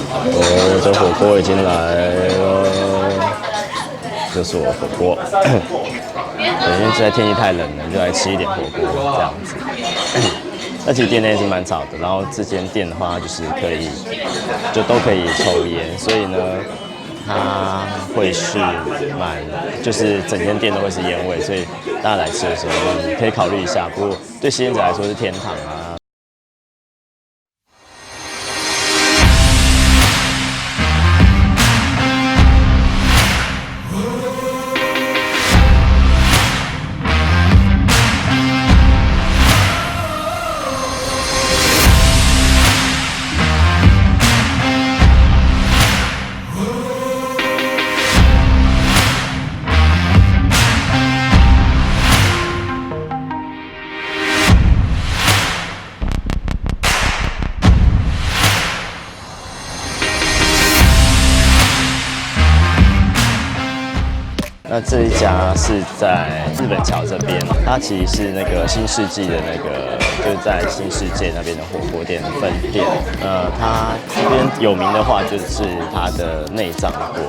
哦，这火锅已经来了，这是我火锅。对，因为现在天气太冷了，就来吃一点火锅这样子。那其实店内是蛮吵的，然后这间店的话就是可以，就都可以抽烟，所以呢，它会是就是整间店都会是烟味，所以大家来吃的时候可以考虑一下。不过对吸烟者来说是天堂啊。那这一家是在日本桥这边，它其实是那个新世纪的那个，就是在新世界那边的火锅店分店。它这边有名的话就是它的内脏锅。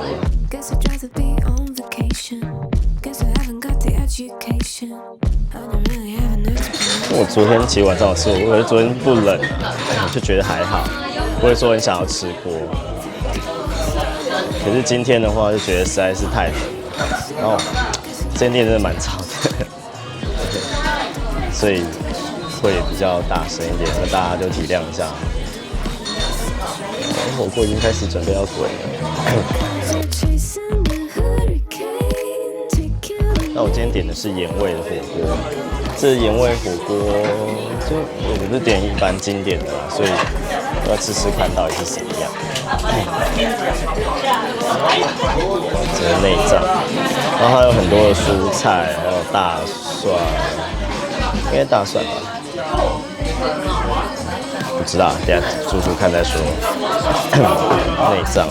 我昨天其实晚上有吃，我觉得昨天不冷，就觉得还好，不会说很想要吃锅。可是今天的话，就觉得实在是太冷。然后这间店真的蛮吵的，所以会比较大声一点，那大家就体谅一下。火锅已经开始准备要滚了。那我今天点的是盐味的火锅，这盐味火锅就我不是点一般经典的啦，所以要吃吃看到底是什么样。这是内脏，然后还有很多的蔬菜，还有大蒜，应该大蒜吧？不知道，等下煮煮看再说。内脏，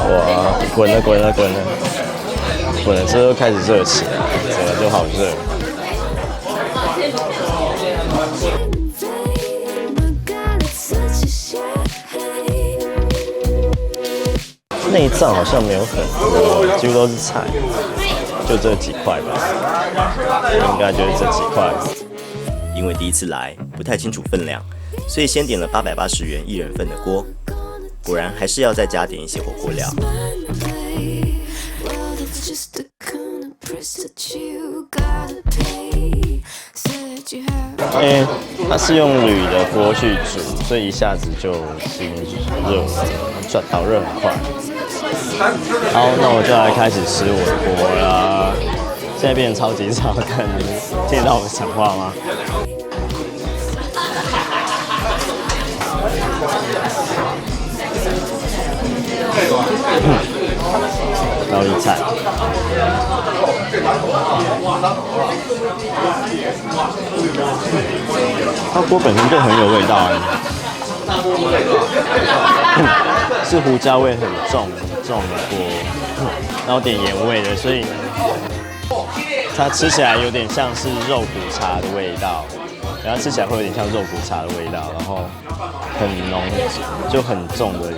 哇，滚了滚了滚了，滚了之后开始热起来，整个就好热。内脏好像没有很多，几乎都是菜，就这几块吧，应该就是这几块。因为第一次来，不太清楚分量，所以先点了880元1人份的锅。果然还是要再加点一些火锅料。因为它是用铝的锅去煮，所以一下子就已经热了，导热很快。好，那我就来开始吃我的锅啦。现在变成超级吵，看你听得到我讲话吗？高丽菜。它锅本身就很有味道啊，是胡椒味很重的锅，然后点盐味的，所以它吃起来有点像是肉骨茶的味道，然后吃起来会有点像肉骨茶的味道，然后很浓，就很重的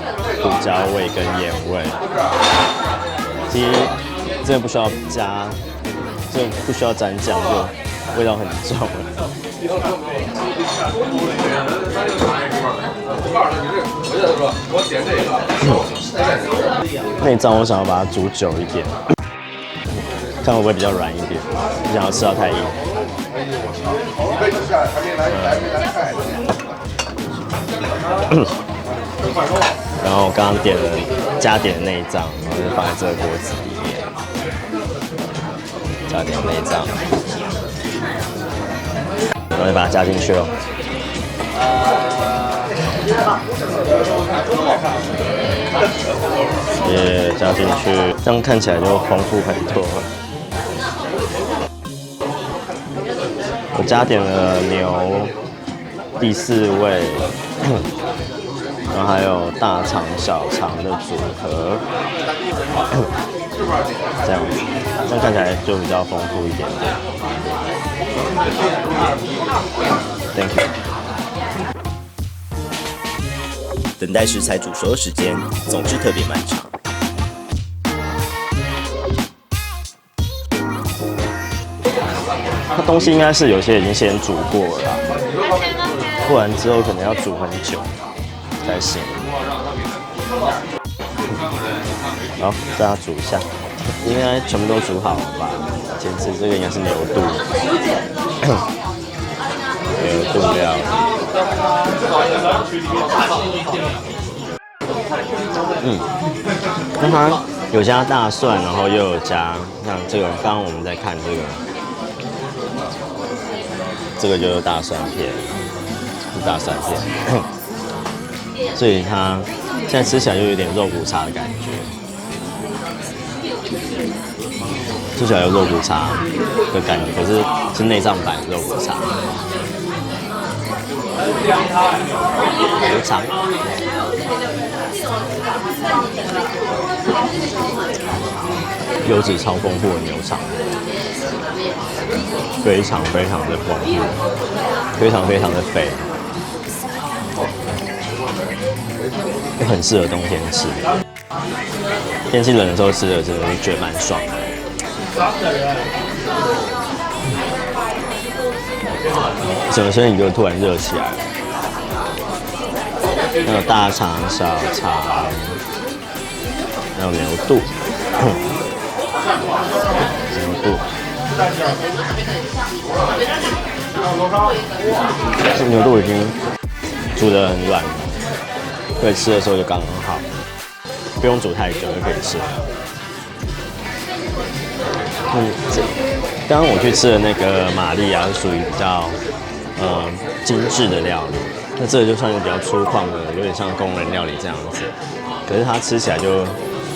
胡椒味跟盐味。其实这不需要加，这不需要沾酱，就味道很重。内脏我想要把它煮久一点，看会不会比较软一点，不想要吃到太硬。然后我刚刚加点内脏，然后就放在这个锅子里面，加点内脏，然后就把它加进去了。也加进去，这样看起来就丰富很多。我加点了牛第4味，然后还有大肠小肠的组合，这样看起来就比较丰富一点点。Thank you。等待食材煮熟的时间总是特别漫长。它东西应该是有些已经先煮过了啦，不然之后可能要煮很久才行。好，大家煮一下，应该全部都煮好了吧？前次这个应该是牛肚，牛肚料。那它有加大蒜，然后又有加像这个，刚刚我们在看这个就是大蒜片，是大蒜片，所以它现在吃起来就有点肉骨茶的感觉，吃起来有肉骨茶的感觉，可是是内脏版肉骨茶，牛肠。油脂超丰富的牛肠，非常非常的丰富，非常非常的肥，也很适合冬天吃。天气冷的时候吃的，真的是觉得蛮爽的。整个身体就突然热起来了。还有大肠、小肠，还有牛肚，牛肚。这牛肚已经煮得很软了，所以吃的时候就刚刚好，不用煮太久就可以吃。刚刚我去吃的那个玛丽啊，是属于比较精致的料理。那这个就算是比较粗犷的，有点像工人料理这样子，可是它吃起来就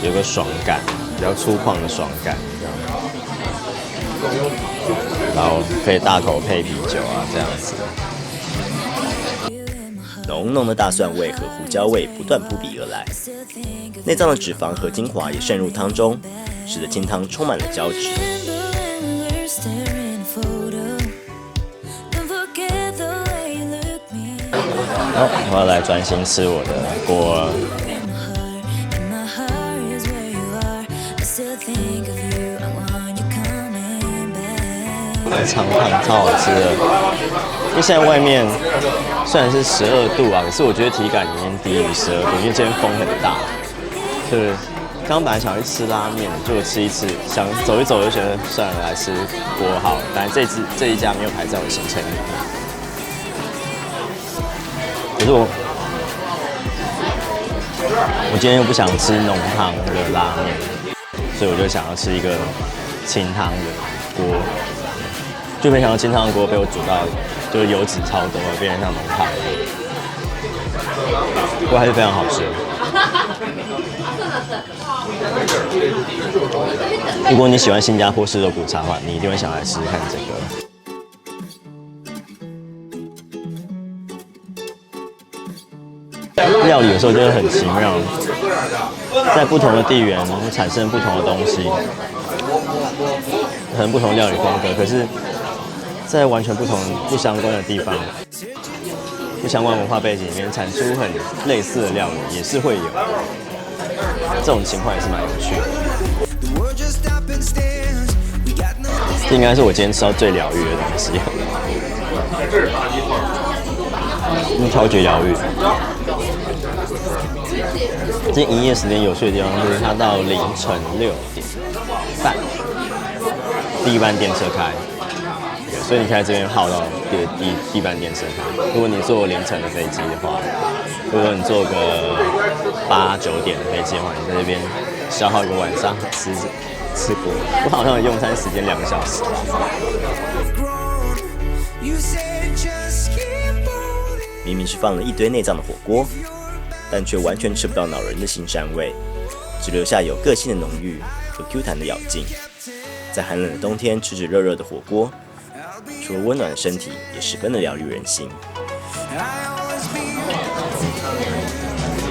有个爽感，比较粗犷的爽感这样，然后可以大口配啤酒啊这样子。浓浓的大蒜味和胡椒味不断扑鼻而来，内脏的脂肪和精华也渗入汤中，使得清汤充满了胶质。好，我要来专心吃我的锅了。肠汤超好吃的，因为现在外面虽然是12度啊，可是我觉得体感已经低于12度，因为今天风很大。就是刚本来想去吃拉面，结果吃一次，想走一走就觉得算了，来吃锅好了。但这一家没有排在我行程里面。可是我今天又不想吃浓汤的拉面，所以我就想要吃一个清汤的锅。就没想到清汤的锅被我煮到，就是油脂超多，变成像浓汤。不过还是非常好吃。如果你喜欢新加坡式肉骨茶的话，你一定会想来试试看这个。料理有时候真的很奇妙，在不同的地缘会产生不同的东西，可能不同的料理风格，可是，在完全不相关的地方，不相关文化背景里面产出很类似的料理，也是会有。这种情况也是蛮有趣的。这应该是我今天吃到最疗愈的东西，超级疗愈。今天营业时间有趣的地方就是它到凌晨6点半，第一班电车开，所以你可以在这边耗到第一班电车开。如果你坐凌晨的飞机的话，如果你坐个8、9点的飞机的话，你在这边消耗一个晚上吃锅。我好像用餐时间2个小时。明明是放了一堆内脏的火锅，但却完全吃不到恼人的腥膻味，只留下有个性的浓郁和 Q 弹的咬劲。在寒冷的冬天吃着热热的火锅，除了温暖的身体，也十分的疗愈人心。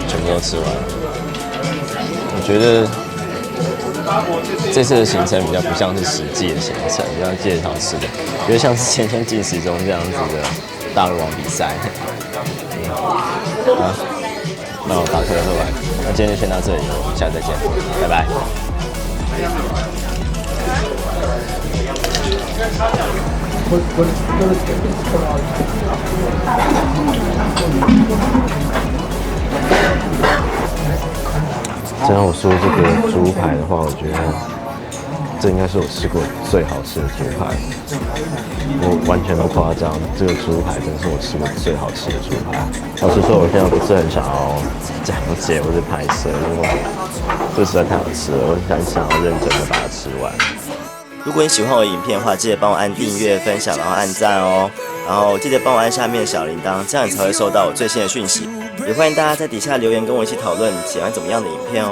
全部都吃完了，我觉得这次的行程比较不像是实际的行程，比较介绍吃的，比较像是天天进食中这样子的大胃王比赛。好，那我打车喝完，那今天就先到这里，我们下次再见，拜拜。真要我说这个猪排的话，我觉得这应该是我吃过最好吃的猪排。我完全不夸张，这个猪排真是我吃过最好吃的猪排。老实说，我现在不是很想要讲解或者拍摄，因为这实在太好吃了，我很想要认真的把它吃完。如果你喜欢我的影片的话，记得帮我按订阅、分享，然后按赞哦。然后记得帮我按下面的小铃铛，这样你才会收到我最新的讯息。也欢迎大家在底下留言跟我一起讨论你喜欢怎么样的影片哦。